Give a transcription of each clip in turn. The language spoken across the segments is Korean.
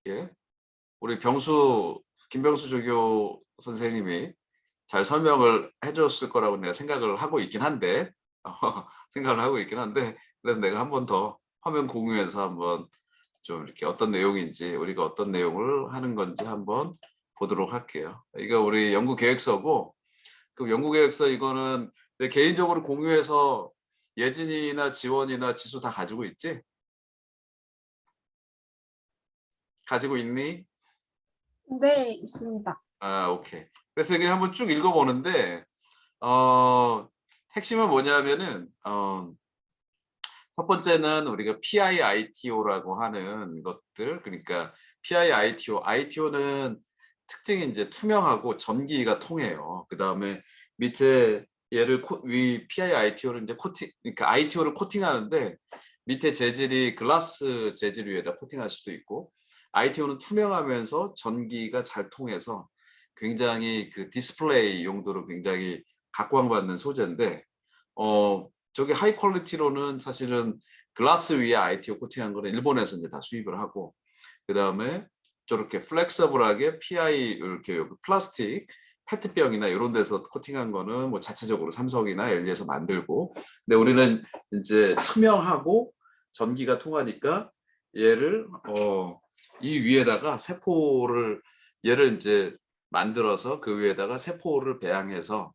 예, 우리 김병수 조교 선생님이 잘 설명을 해줬을 거라고 내가 생각을 하고 있긴 한데, 생각을 하고 있긴 한데, 그래서 내가 한 번 더 화면 공유해서 한번 좀 이렇게 어떤 내용인지, 우리가 어떤 내용을 하는 건지 한번 보도록 할게요. 이거 우리 연구 계획서고, 그 연구 계획서 이거는 내 개인적으로 공유해서 예진이나 지원이나 지수 다 가지고 있지? 가지고 있니? 네, 있습니다. 아, 오케이. 그래서 이게 한번 쭉 읽어보는데, 어, 핵심은 뭐냐면은, 첫 번째는 우리가 PIITO라고 하는 것들, 그러니까 ITO는 특징이 이제 투명하고 전기가 통해요. 그 다음에 밑에 얘를 위 PIITO를 이제 그러니까 ITO를 코팅하는데 밑에 재질이 글라스 재질 위에다 코팅할 수도 있고, ITO는 투명하면서 전기가 잘 통해서 굉장히 그 디스플레이 용도로 굉장히 각광받는 소재인데, 저게 하이 퀄리티로는 사실은 글라스 위에 ITO 코팅한 거는 일본에서 이제 다 수입을 하고, 그 다음에 저렇게 플렉서블하게 PI 이렇게 플라스틱 페트병이나 이런 데서 코팅한 거는 뭐 자체적으로 삼성이나 LG에서 만들고, 근데 우리는 이제 투명하고 전기가 통하니까 얘를 이 위에다가 세포를 얘를 이제 만들어서 그 위에다가 세포를 배양해서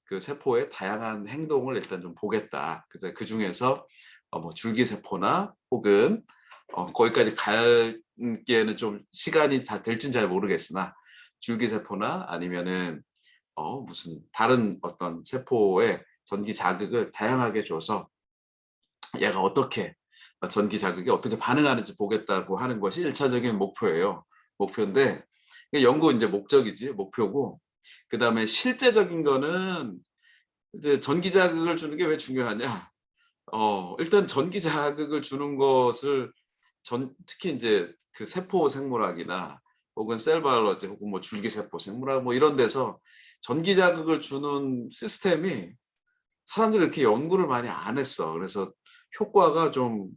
그 세포의 다양한 행동을 일단 좀 보겠다. 그래서 그 중에서 뭐 줄기세포나 혹은 거기까지 갈기에는 좀 시간이 다 될진 잘 모르겠으나 줄기세포나 아니면은 무슨 다른 어떤 세포의 전기 자극을 다양하게 줘서 얘가 어떻게 전기 자극에 어떻게 반응하는지 보겠다고 하는 것이 1차적인 목표예요. 목표인데 연구 이제 목적이지 목표고, 그 다음에 실제적인 거는 이제 전기 자극을 주는 게 왜 중요하냐? 일단 전기 자극을 주는 것을 특히 이제 그 세포 생물학이나 혹은 셀 바이올로지 혹은 뭐 줄기세포 생물학 뭐 이런 데서 전기 자극을 주는 시스템이 사람들이 이렇게 연구를 많이 안 했어. 그래서 효과가 좀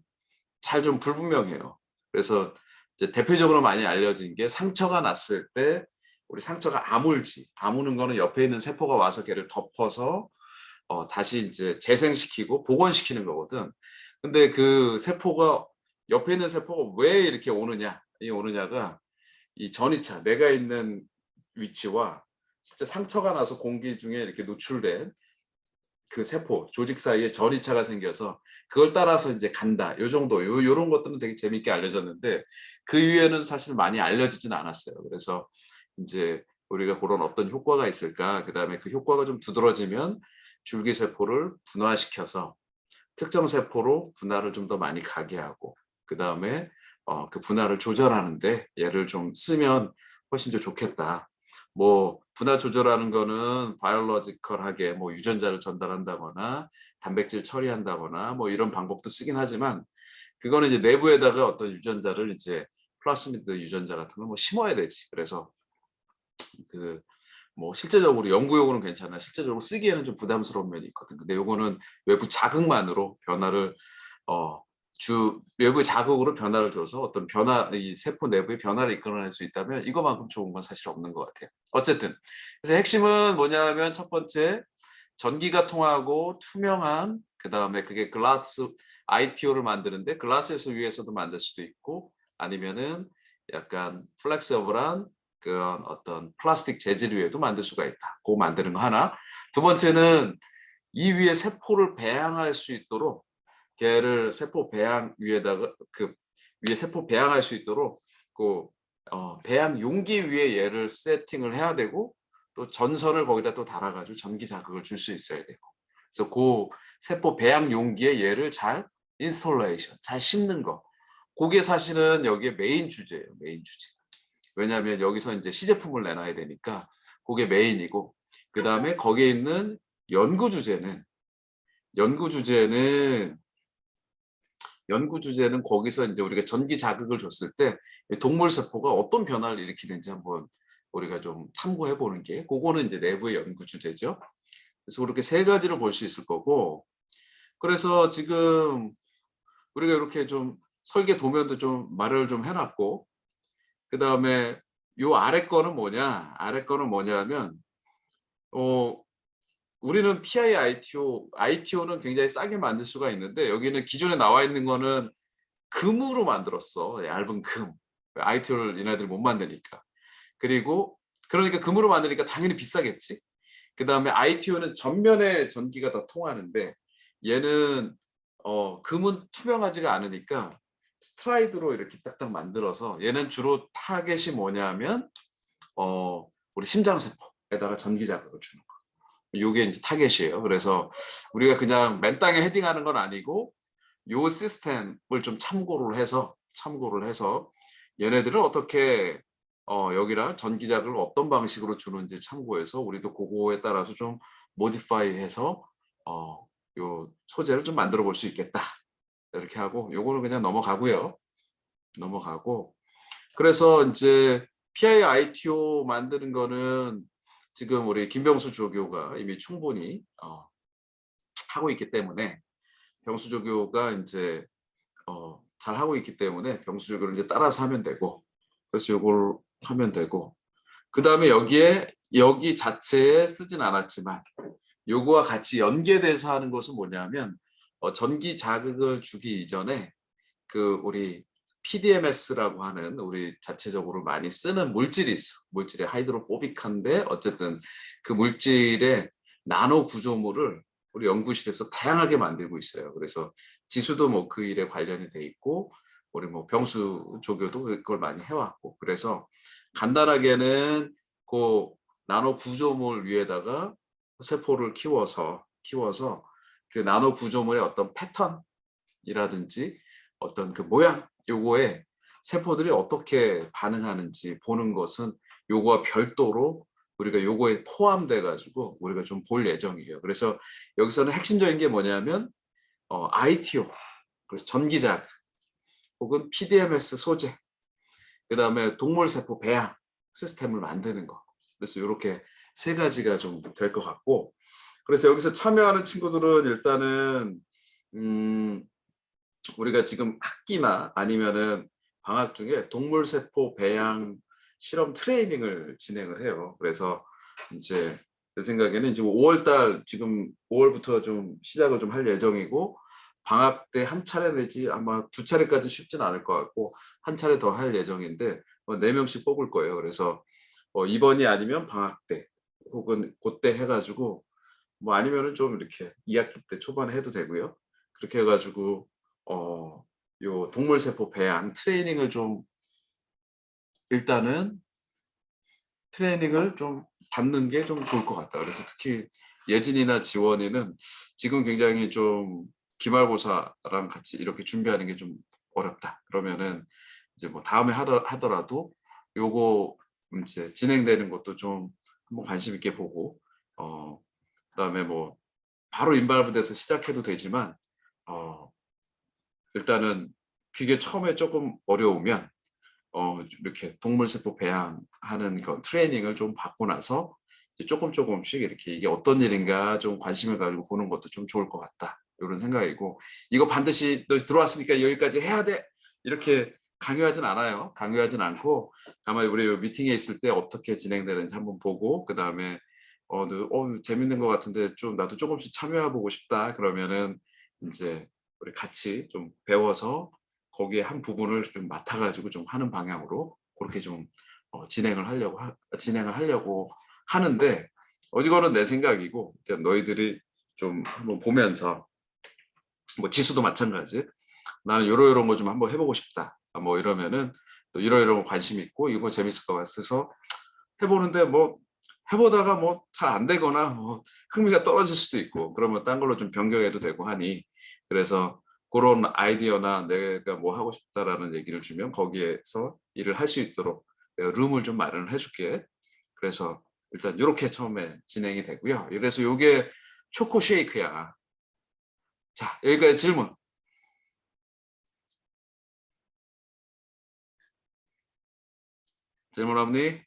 불분명해요. 그래서 이제 대표적으로 많이 알려진 게 상처가 났을 때 우리 상처가 아무는 거는 옆에 있는 세포가 와서 걔를 덮어서 다시 이제 재생시키고 복원시키는 거거든. 근데 그 세포가 옆에 있는 세포가 왜 이렇게 오느냐가 이 전이차 내가 있는 위치와 진짜 상처가 나서 공기 중에 이렇게 노출된 그 세포 조직 사이에 전이차가 생겨서 그걸 따라서 이제 간다. 요 정도 요런 것들은 되게 재밌게 알려졌는데 그 이후에는 사실 많이 알려지진 않았어요. 그래서 이제 우리가 그런 어떤 효과가 있을까, 그다음에 그 효과가 좀 두드러지면 줄기세포를 분화시켜서 특정 세포로 분화를 좀 더 많이 가게 하고, 그다음에 그 분화를 조절하는데 얘를 좀 쓰면 훨씬 더 좋겠다. 뭐 분화 조절하는 거는 바이올로지컬하게 뭐 유전자를 전달한다거나 단백질 처리한다거나 뭐 이런 방법도 쓰긴 하지만, 그거는 이제 내부에다가 어떤 유전자를 이제 플라스미드 유전자 같은 걸 뭐 심어야 되지. 그래서 그 뭐 실제적으로 연구용으로는 괜찮아. 실제적으로 쓰기에는 좀 부담스러운 면이 있거든. 근데 요거는 외부 자극만으로 변화를 외부 자극으로 변화를 줘서 어떤 이 세포 내부의 변화를 이끌어낼 수 있다면 이거만큼 좋은 건 사실 없는 것 같아요. 어쨌든 그래서 핵심은 뭐냐면 첫 번째, 전기가 통하고 투명한, 그 다음에 그게 글라스 ITO를 만드는데 글라스에서 위에서도 만들 수도 있고 아니면은 약간 플렉서블한 그런 어떤 플라스틱 재질 위에도 만들 수가 있다. 그거 만드는 거 하나. 두 번째는 이 위에 세포를 배양할 수 있도록 걔를 세포 배양 위에다가 그 위에 세포 배양할 수 있도록 그 배양 용기 위에 얘를 세팅을 해야 되고, 또 전선을 거기다 또 달아가지고 전기 자극을 줄 수 있어야 되고, 그래서 그 세포 배양 용기에 얘를 잘 인스톨레이션 잘 심는 거, 그게 사실은 여기에 메인 주제예요. 메인 주제. 왜냐하면 여기서 이제 시제품을 내놔야 되니까 그게 메인이고, 그 다음에 거기에 있는 연구 주제는 연구 주제는 연구 주제는 거기서 이제 우리가 전기 자극을 줬을 때 동물 세포가 어떤 변화를 일으키는지 한번 우리가 좀 탐구해 보는 게, 그거는 이제 내부의 연구 주제죠. 그래서 그렇게 세 가지를 볼 수 있을 거고, 그래서 지금 우리가 이렇게 좀 설계 도면도 좀 마련을 좀 해놨고, 그 다음에 요 아래 거는 뭐냐? 아래 거는 뭐냐면 우리는 PI ITO는 굉장히 싸게 만들 수가 있는데 여기는 기존에 나와 있는 거는 금으로 만들었어. 얇은 금. ITO를 얘네들이 못 만드니까. 그리고 그러니까 금으로 만드니까 당연히 비싸겠지. 그 다음에 ITO는 전면에 전기가 다 통하는데 얘는 금은 투명하지가 않으니까 스트라이드로 이렇게 딱딱 만들어서 얘는 주로 타겟이 뭐냐면 우리 심장세포에다가 전기 자극을 주는 거. 요게 이제 타겟이에요. 그래서 우리가 그냥 맨 땅에 헤딩하는 건 아니고 요 시스템을 좀 참고를 해서 얘네들은 어떻게 여기랑 전기 자극을 어떤 방식으로 주는지 참고해서 우리도 그거에 따라서 좀 모디파이해서 요 소재를 좀 만들어 볼 수 있겠다. 이렇게 하고 요거는 그냥 넘어가고 그래서 이제 PIITO 만드는 거는 지금 우리 김병수 조교가 이미 충분히 하고 있기 때문에 병수 조교가 이제 잘 하고 있기 때문에 병수 조교를 이제 따라서 하면 되고 그래서 요걸 하면 되고 그 다음에 여기 자체에 쓰진 않았지만 요거와 같이 연계돼서 하는 것은 뭐냐면 전기 자극을 주기 이전에 그 우리 PDMS라고 하는 우리 자체적으로 많이 쓰는 물질이 있어. 물질이 하이드로포빅한데 어쨌든 그 물질의 나노 구조물을 우리 연구실에서 다양하게 만들고 있어요. 그래서 지수도 뭐 그 일에 관련이 돼 있고 우리 뭐 병수 조교도 그걸 많이 해왔고 그래서 간단하게는 그 나노 구조물 위에다가 세포를 키워서 그 나노 구조물의 어떤 패턴이라든지 어떤 그 모양 요거에 세포들이 어떻게 반응하는지 보는 것은 요거와 별도로 우리가 요거에 포함돼 가지고 우리가 좀 볼 예정이에요. 그래서 여기서는 핵심적인 게 뭐냐면 ITO 그래서 전기자극 혹은 PDMS 소재 그다음에 동물세포 배양 시스템을 만드는 거 그래서 이렇게 세 가지가 좀 될 것 같고 그래서 여기서 참여하는 친구들은 일단은 우리가 지금 학기나 아니면은 방학 중에 동물세포 배양 실험 트레이닝을 진행을 해요. 그래서 이제 내 생각에는 지금 5월달 지금 5월부터 좀 시작을 좀 할 예정이고 방학 때 한 차례 내지 아마 두 차례까지 쉽진 않을 것 같고 한 차례 더 할 예정인데 4명씩 뽑을 거예요. 그래서 이번이 아니면 방학 때 혹은 그때 해가지고 뭐 아니면은 좀 이렇게 2학기 때 초반에 해도 되고요. 그렇게 해가지고 요 동물세포 배양 트레이닝을 좀 일단은 트레이닝을 좀 받는 게 좀 좋을 것 같다. 그래서 특히 예진이나 지원이는 지금 굉장히 좀 기말고사랑 같이 이렇게 준비하는 게 좀 어렵다. 그러면은 이제 뭐 다음에 하더라도 요거 이제 진행되는 것도 좀 한번 관심 있게 보고 그다음에 뭐 바로 인발브돼서 시작해도 되지만 일단은 그게 처음에 조금 어려우면 이렇게 동물세포 배양하는 그 트레이닝을 좀 받고 나서 이제 조금씩 이렇게 이게 어떤 일인가 좀 관심을 가지고 보는 것도 좀 좋을 것 같다. 이런 생각이고 이거 반드시 너 들어왔으니까 여기까지 해야 돼. 이렇게 강요하진 않아요. 강요하진 않고 다만 우리 미팅에 있을 때 어떻게 진행되는지 한번 보고 그다음에 재밌는 것 같은데 좀 나도 조금씩 참여해 보고 싶다. 그러면은 이제 우리 같이 좀 배워서 거기에 한 부분을 좀 맡아가지고 좀 하는 방향으로 그렇게 좀 진행을 하려고 하는데 이거는 내 생각이고 이제 너희들이 좀 한번 보면서 뭐 지수도 마찬가지 나는 요런 거 좀 한번 해보고 싶다 뭐 이러면은 또 이런 거 관심 있고 이거 재밌을 것 같아서 해보는데 뭐 해보다가 뭐 잘 안 되거나 뭐 흥미가 떨어질 수도 있고 그러면 딴 걸로 좀 변경해도 되고 하니 그래서 그런 아이디어나 내가 뭐 하고 싶다라는 얘기를 주면 거기에서 일을 할 수 있도록 내가 룸을 좀 마련을 해줄게. 그래서 일단 이렇게 처음에 진행이 되고요. 그래서 이게 초코 쉐이크야. 자, 여기까지 질문. 질문 없니?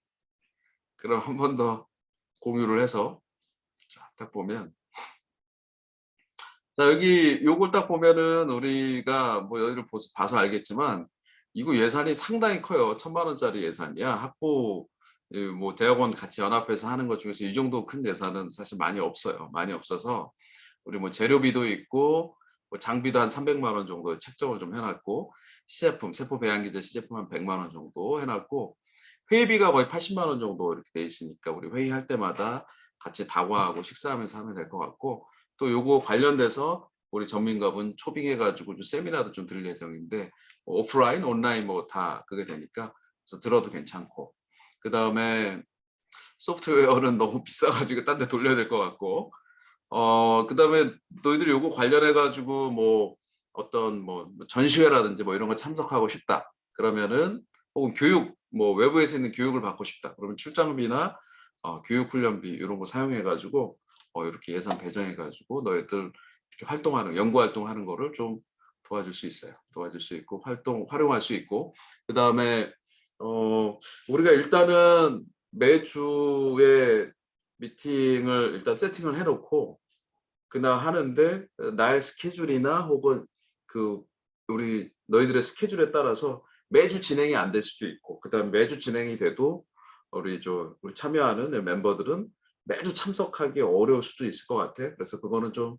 그럼 한 번 더 공유를 해서 자, 딱 보면 자 여기 요걸 딱 보면은 우리가 뭐 여기를 봐서 알겠지만 이거 예산이 상당히 커요. 1,000만 원짜리 예산이야. 학부 뭐 대학원 같이 연합해서 하는 것 중에서 이 정도 큰 예산은 사실 많이 없어요. 많이 없어서 우리 뭐 재료비도 있고 뭐 장비도 한 300만 원 정도 책정을 좀 해놨고 시제품 세포 배양기제 시제품 한 100만 원 정도 해놨고 회의비가 거의 80만 원 정도 이렇게 돼 있으니까 우리 회의할 때마다 같이 다과하고 식사하면서 하면 될 것 같고 또 요거 관련돼서 우리 전민갑은 초빙해가지고 좀 세미나도 좀 들을 예정인데 뭐 오프라인, 온라인 뭐 다 그게 되니까 그래서 들어도 괜찮고 그 다음에 소프트웨어는 너무 비싸가지고 딴 데 돌려야 될 것 같고 그다음에 너희들이 요거 관련해 가지고 뭐 어떤 뭐 전시회라든지 뭐 이런 거 참석하고 싶다. 그러면은 혹은 교육 뭐 외부에서 있는 교육을 받고 싶다. 그러면 출장비나 교육 훈련비 이런 거 사용해 가지고 이렇게 예산 배정해 가지고 너희들 이렇게 활동하는 연구 활동하는 거를 좀 도와줄 수 있어요. 도와줄 수 있고 활용할 수 있고 그다음에 우리가 일단은 매주에 미팅을 일단 세팅을 해놓고 그날 하는데 나의 스케줄이나 혹은 그 우리 너희들의 스케줄에 따라서 매주 진행이 안 될 수도 있고 그다음 매주 진행이 돼도 우리 참여하는 멤버들은 매주 참석하기 어려울 수도 있을 것 같아. 그래서 그거는 좀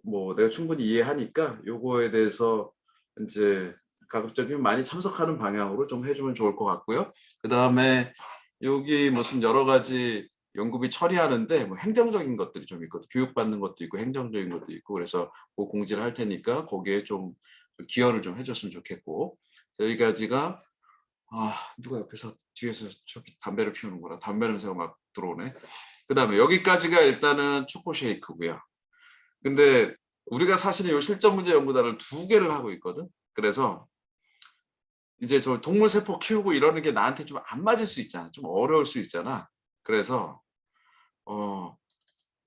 뭐 내가 충분히 이해하니까 요거에 대해서 이제 가급적이면 많이 참석하는 방향으로 좀 해주면 좋을 것 같고요. 그 다음에 여기 무슨 여러 가지 연구비 처리하는데 뭐 행정적인 것들이 좀 있거든. 교육받는 것도 있고 행정적인 것도 있고 그래서 그 공지를 할 테니까 거기에 좀 기여를 좀 해줬으면 좋겠고 여기까지가 누가 옆에서 뒤에서 저기 담배를 피우는구나. 담배 냄새가 막 들어오네. 그 다음에 여기까지가 일단은 초코 쉐이크고요. 근데 우리가 사실은 요 실전 문제 연구단을 2개를 하고 있거든. 그래서 이제 저 동물 세포 키우고 이러는 게 나한테 좀 안 맞을 수 있잖아. 좀 어려울 수 있잖아. 그래서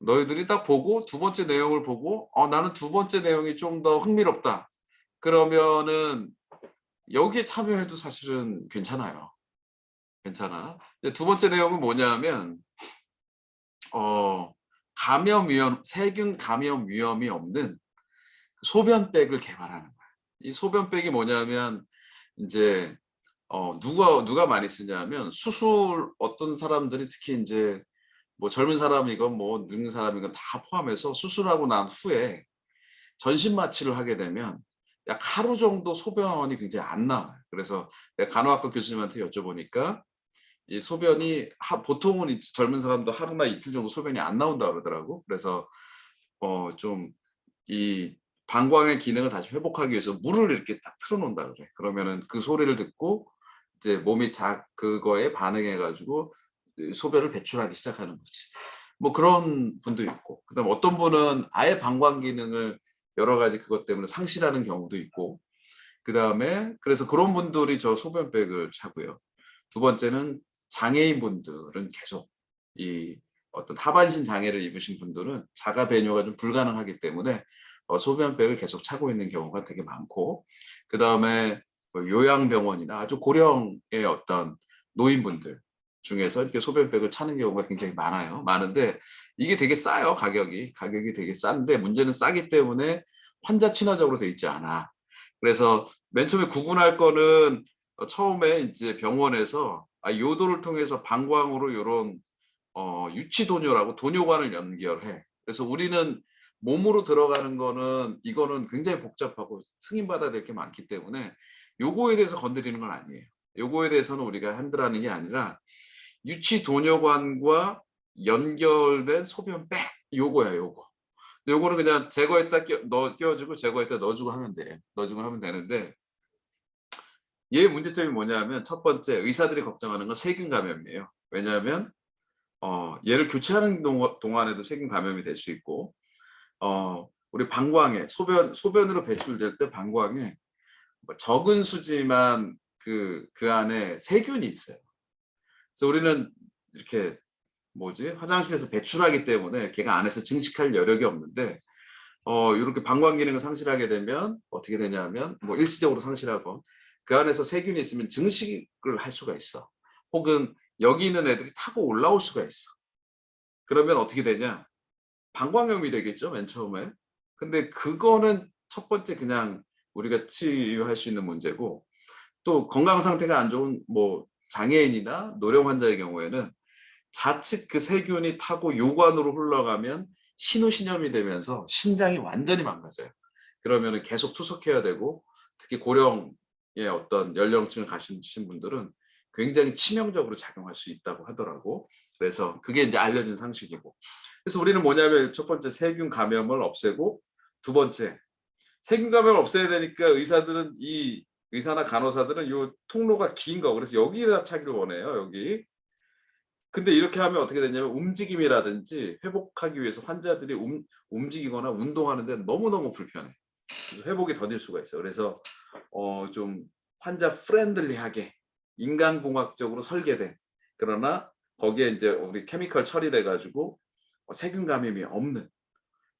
너희들이 딱 보고 2번째 내용을 보고 나는 2번째 내용이 좀 더 흥미롭다. 그러면은 여기에 참여해도 사실은 괜찮아요. 괜찮아. 2번째 내용은 뭐냐면 세균 감염 위험이 없는 소변백을 개발하는 거야. 이 소변백이 뭐냐면 이제 누가 많이 쓰냐면 수술 어떤 사람들이 특히 이제 뭐 젊은 사람이건 뭐 늙은 사람이건 다 포함해서 수술하고 난 후에 전신 마취를 하게 되면 약 하루 정도 소변이 굉장히 안 나와요. 그래서 내가 간호학과 교수님한테 여쭤보니까 이 소변이 보통은 젊은 사람도 하루나 이틀 정도 소변이 안 나온다 그러더라고. 그래서 좀 이 방광의 기능을 다시 회복하기 위해서 물을 이렇게 딱 틀어놓는다 그래. 그러면은 그 소리를 듣고 이제 몸이 그거에 반응해가지고 소변을 배출하기 시작하는 거지. 뭐 그런 분도 있고, 그다음 어떤 분은 아예 방광 기능을 여러 가지 그것 때문에 상실하는 경우도 있고, 그다음에 그래서 그런 분들이 저 소변백을 차고요. 2번째는 장애인 분들은 계속 이 어떤 하반신 장애를 입으신 분들은 자가 배뇨가 좀 불가능하기 때문에 소변백을 계속 차고 있는 경우가 되게 많고 그다음에 뭐 요양병원이나 아주 고령의 어떤 노인분들 중에서 이렇게 소변백을 차는 경우가 굉장히 많은데 이게 되게 싸요. 가격이 되게 싼데 문제는 싸기 때문에 환자 친화적으로 돼 있지 않아. 그래서 맨 처음에 구분할 거는 처음에 이제 병원에서 요도를 통해서 방광으로 이런 유치도뇨라고 도뇨관을 연결해. 그래서 우리는 몸으로 들어가는 거는 이거는 굉장히 복잡하고 승인받아야 될 게 많기 때문에 요거에 대해서 건드리는 건 아니에요. 요거에 대해서는 우리가 핸들하는 게 아니라 유치도뇨관과 연결된 소변백 요거야 요거. 요거는 그냥 제거했다 끼워주고 제거했다 넣어주고 하면 돼. 넣어주고 하면 되는데 얘 문제점이 뭐냐면 첫 번째 의사들이 걱정하는 건 세균 감염이에요. 왜냐하면 얘를 교체하는 동안에도 세균 감염이 될 수 있고 우리 방광에 소변으로 배출될 때 방광에 뭐 적은 수지만 그 안에 세균이 있어요. 그래서 우리는 이렇게 화장실에서 배출하기 때문에 걔가 안에서 증식할 여력이 없는데 이렇게 방광 기능을 상실하게 되면 어떻게 되냐면 뭐 일시적으로 상실하고 그 안에서 세균이 있으면 증식을 할 수가 있어. 혹은 여기 있는 애들이 타고 올라올 수가 있어. 그러면 어떻게 되냐? 방광염이 되겠죠, 맨 처음에. 근데 그거는 첫 번째 그냥 우리가 치유할 수 있는 문제고, 또 건강 상태가 안 좋은 뭐 장애인이나 노령 환자의 경우에는 자칫 그 세균이 타고 요관으로 흘러가면 신우신염이 되면서 신장이 완전히 망가져요. 그러면 계속 투석해야 되고, 특히 고령의 어떤 연령층을 가지신 분들은 굉장히 치명적으로 작용할 수 있다고 하더라고. 그래서 그게 이제 알려진 상식이고. 그래서 우리는 뭐냐면 첫 번째 세균 감염을 없애고, 두 번째 세균 감염을 없애야 되니까 의사나 간호사들은 이 통로가 긴 거, 그래서 여기다 차기를 원해요. 여기. 근데 이렇게 하면 어떻게 되냐면 움직임이라든지 회복하기 위해서 환자들이 움직이거나 운동하는데 너무너무 불편해. 그래서 회복이 더딜 수가 있어요. 그래서 좀 환자 프렌들리하게 인간공학적으로 설계된, 그러나 거기에 이제 우리 케미컬 처리돼 가지고 세균 감염이 없는,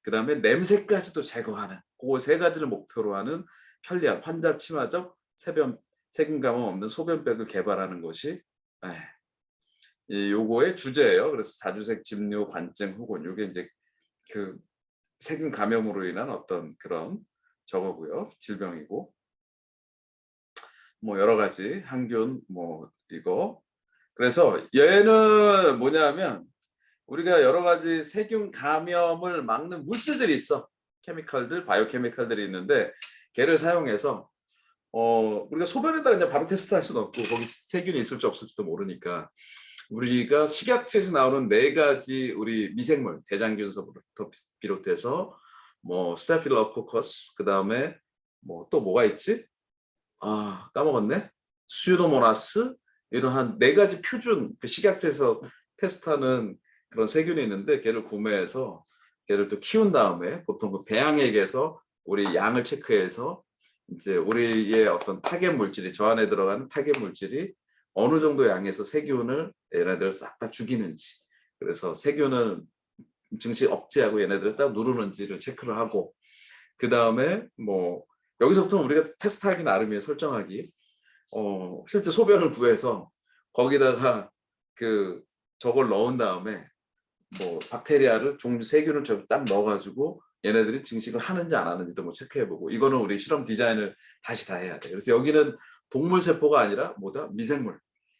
그다음에 냄새까지도 제거하는, 그 세 가지를 목표로 하는 편리한 환자 친화적 세균 감염 없는 소변백을 개발하는 것이 요거의 주제예요. 그래서 자주색 집류 관증 후군, 요게 이제 그 세균 감염으로 인한 어떤 그런 저거고요. 질병이고, 뭐 여러 가지 항균 뭐 이거. 그래서 얘는 뭐냐면 우리가 여러 가지 세균 감염을 막는 물질들이 있어. 케미컬들, 바이오케미컬들이 있는데 걔를 사용해서 우리가 소변에다 그냥 바로 테스트할 수는 없고 거기 세균이 있을지 없을지도 모르니까 우리가 식약처에서 나오는 네 가지 우리 미생물, 대장균서부터 비롯해서 뭐 스타필로코커스, 그다음에 뭐 또 뭐가 있지? 아, 까먹었네. 수도모나스, 이런 한 네 가지 표준 그 식약처에서 테스트하는 그런 세균이 있는데 걔를 구매해서 걔를 또 키운 다음에 보통 그 배양액에서 우리 양을 체크해서 이제 우리의 어떤 타겟 물질이, 저 안에 들어가는 타겟 물질이 어느 정도 양에서 세균을 얘네들을 싹 다 죽이는지, 그래서 세균을 증시 억제하고 얘네들을 딱 누르는지를 체크를 하고, 그 다음에 뭐 여기서부터 우리가 테스트하기 나름이에요. 설정하기. 실제 소변을 구해서 거기다가 그 저걸 넣은 다음에 뭐 박테리아를 종류 세균을 딱 넣어가지고 얘네들이 증식을 하는지 안 하는지도 뭐 체크해보고, 이거는 우리 실험 디자인을 다시 다 해야 돼. 그래서 여기는 동물 세포가 아니라 뭐다, 미생물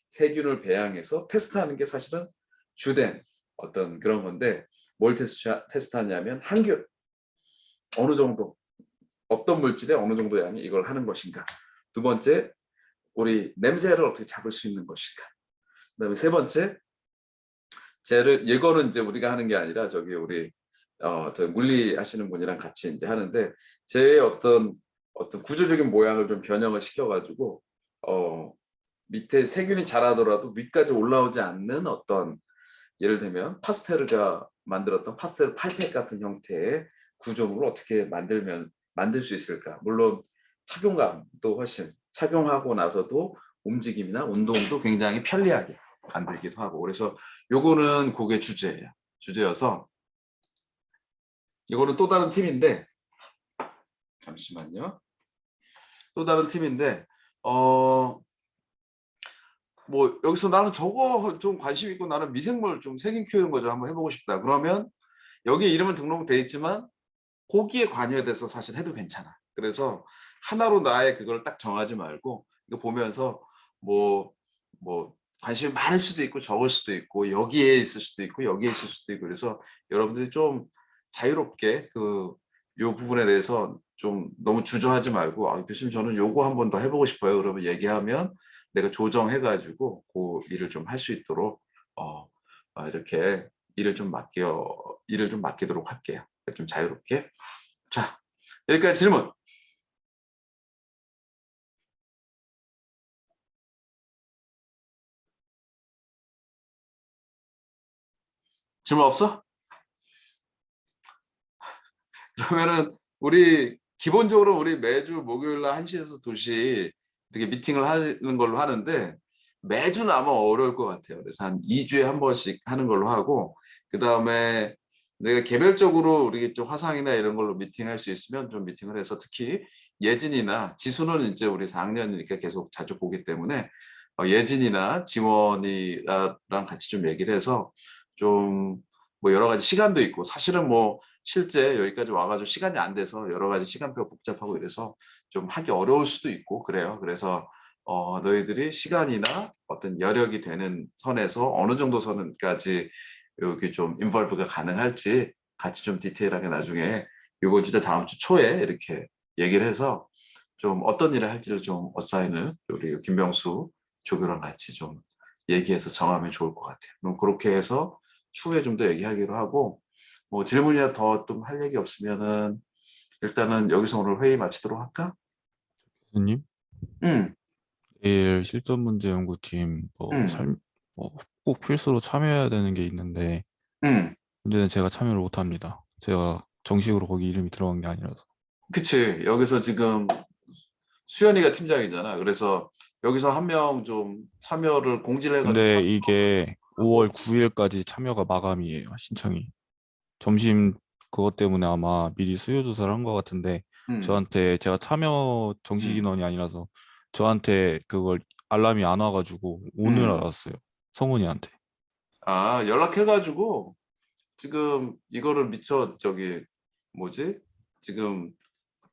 세균을 배양해서 테스트하는 게 사실은 주된 어떤 그런 건데, 뭘 테스트하냐면 항균, 어느 정도 어떤 물질에 어느 정도 양이 이걸 하는 것인가. 두 번째, 우리 냄새를 어떻게 잡을 수 있는 것인가. 그다음에 세 번째, 이거는 이제 우리가 하는 게 아니라 저기 우리 저 물리 하시는 분이랑 같이 이제 하는데, 제 어떤 구조적인 모양을 좀 변형을 시켜가지고 밑에 세균이 자라더라도 위까지 올라오지 않는 어떤, 예를 들면 파스텔가 만들었던 파스텔 팔팩 같은 형태의 구조물을 어떻게 만들 수 있을까. 물론 착용감도 훨씬, 착용하고 나서도 움직임이나 운동도 굉장히 편리하게 만들기도 하고, 그래서 요거는 그게 주제여서 이거는 또 다른 팀인데, 잠시만요. 또 다른 팀인데 뭐 여기서 나는 저거 좀 관심 있고 나는 미생물 좀 세균 키우는 거 좀 한번 해보고 싶다. 그러면 여기 이름은 등록돼 있지만 거기에 관여돼서 사실 해도 괜찮아. 그래서 하나로 나의 그걸 딱 정하지 말고 이거 보면서 뭐 관심이 많을 수도 있고 적을 수도 있고 여기에 있을 수도 있고 여기에 있을 수도 있고, 그래서 여러분들이 좀 자유롭게 요 부분에 대해서 좀 너무 주저하지 말고, 교수님 저는 요거 한 번 더 해보고 싶어요. 그러면 얘기하면 내가 조정해가지고 그 일을 좀 할 수 있도록 이렇게 일을 좀 맡기도록 할게요. 좀 자유롭게. 자, 여기까지 질문. 질문 없어? 그러면은 기본적으로 우리 매주 목요일 날 1시에서 2시 이렇게 미팅을 하는 걸로 하는데, 매주는 아마 어려울 것 같아요. 그래서 한 2주에 한 번씩 하는 걸로 하고, 그 다음에 내가 개별적으로 우리 좀 화상이나 이런 걸로 미팅할 수 있으면 좀 미팅을 해서, 특히 예진이나 지수는 이제 우리 4학년이니까 계속 자주 보기 때문에 예진이나 지원이랑 같이 좀 얘기를 해서 좀 뭐 여러 가지 시간도 있고 사실은 뭐 실제 여기까지 와가지고 시간이 안 돼서 여러 가지 시간표가 복잡하고 이래서 좀 하기 어려울 수도 있고 그래요. 그래서 너희들이 시간이나 어떤 여력이 되는 선에서 어느 정도 선까지 여기 좀 인볼브가 가능할지 같이 좀 디테일하게 나중에 이번 주나 다음 주 초에 이렇게 얘기를 해서 좀 어떤 일을 할지를 좀 어사인을 우리 김병수 조교랑 같이 좀 얘기해서 정하면 좋을 것 같아요. 그럼 그렇게 해서 추후에 좀 더 얘기하기로 하고 뭐 질문이나 더 좀 할 얘기 없으면은 일단은 여기서 오늘 회의 마치도록 할까? 교수님, 응, 내일 실전 문제 연구팀 응, 꼭 필수로 참여해야 되는 게 있는데 응. 문제는 제가 참여를 못 합니다. 제가 정식으로 거기 이름이 들어간 게 아니라서. 그치. 여기서 지금 수연이가 팀장이잖아. 그래서 여기서 한 명 좀 참여를 공지를 해가지고 근데 이게 5월 9일까지 참여가 마감이에요, 신청이. 점심 그것 때문에 아마 미리 수요 조사를 한 것 같은데 응, 저한테 제가 참여 정식 응, 인원이 아니라서 저한테 그걸 알람이 안 와가지고 오늘 응. 알았어요. 성훈이한테. 아, 연락해가지고 지금 이거를 미처 저기 뭐지? 지금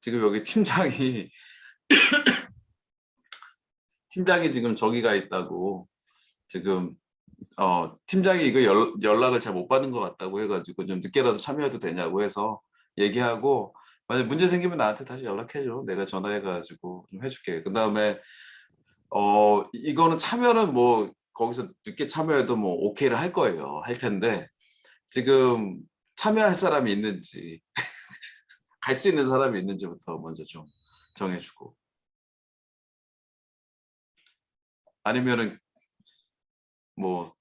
여기 팀장이 지금 저기가 있다고 지금 팀장이 이거 연락을 잘 못 받은 것 같다고 해가지고 좀 늦게라도 참여해도 되냐고 해서 얘기하고 만약 문제 생기면 나한테 다시 연락해줘. 내가 전화해가지고 좀 해줄게. 그 다음에 이거는 참여는 뭐 거기서 늦게 참여해도 뭐 오케이를 할 거예요. 할 텐데 지금 참여할 사람이 있는지 갈 수 있는 사람이 있는지부터 먼저 좀 정해주고 아니면은 뭐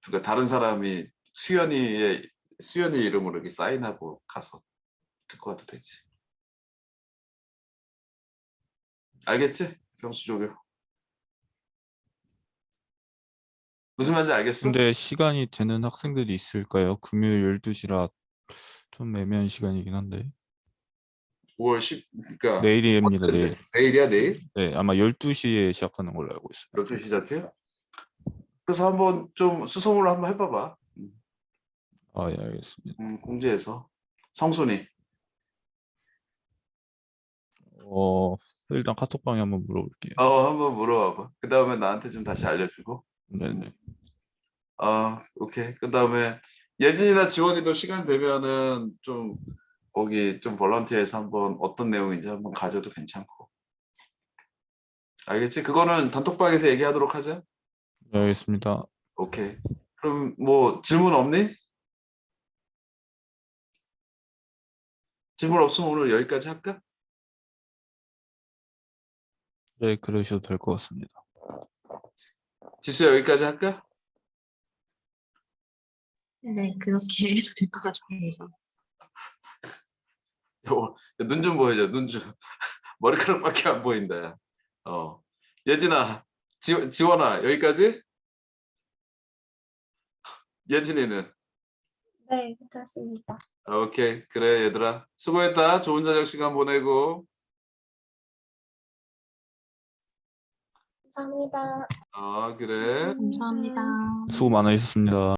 그러니까 다른 사람이 수연이 이름으로 이렇게 사인하고 가서 듣고 와도 되지. 알겠지? 병수 조교. 무슨 말인지 알겠어? 근데 시간이 되는 학생들이 있을까요? 금요일 12시라 좀 애매한 시간이긴 한데. 5월 10, 그러니까 내일입니다, 내일. 내일이야, 내일? 네, 아마 12시에 시작하는 걸로 알고 있어요. 12시 시작해? 그래서 한번 좀 수소문을 한번 해봐봐. 아, 예, 알겠습니다. 공지해서. 성순이. 일단 카톡방에 한번 물어볼게요. 한번 물어봐봐. 그 다음에 나한테 좀 다시 알려주고. 네네. 오케이. 그 다음에 예진이나 지원이도 시간 되면은 좀 거기 좀 볼런티어해서 한번 어떤 내용인지 한번 가져도 괜찮고. 알겠지? 그거는 단톡방에서 얘기하도록 하자. 네, 알겠습니다. 오케이. 그럼 뭐 질문 없니? 질문 없으면 오늘 여기까지 할까? 네, 그러셔도 될 것 같습니다. 지수야 여기까지 할까? 네, 그렇게 해도 될 것 같습니다. 눈 좀 보여줘. 눈 좀. 머리카락밖에 안 보인다. 예진아, 지원아 여기까지? 예진이는? 네, 괜찮습니다. 오케이. 그래 얘들아. 수고했다. 좋은 저녁 시간 보내고. 감사합니다. 그래. 감사합니다. 수고 많으셨습니다.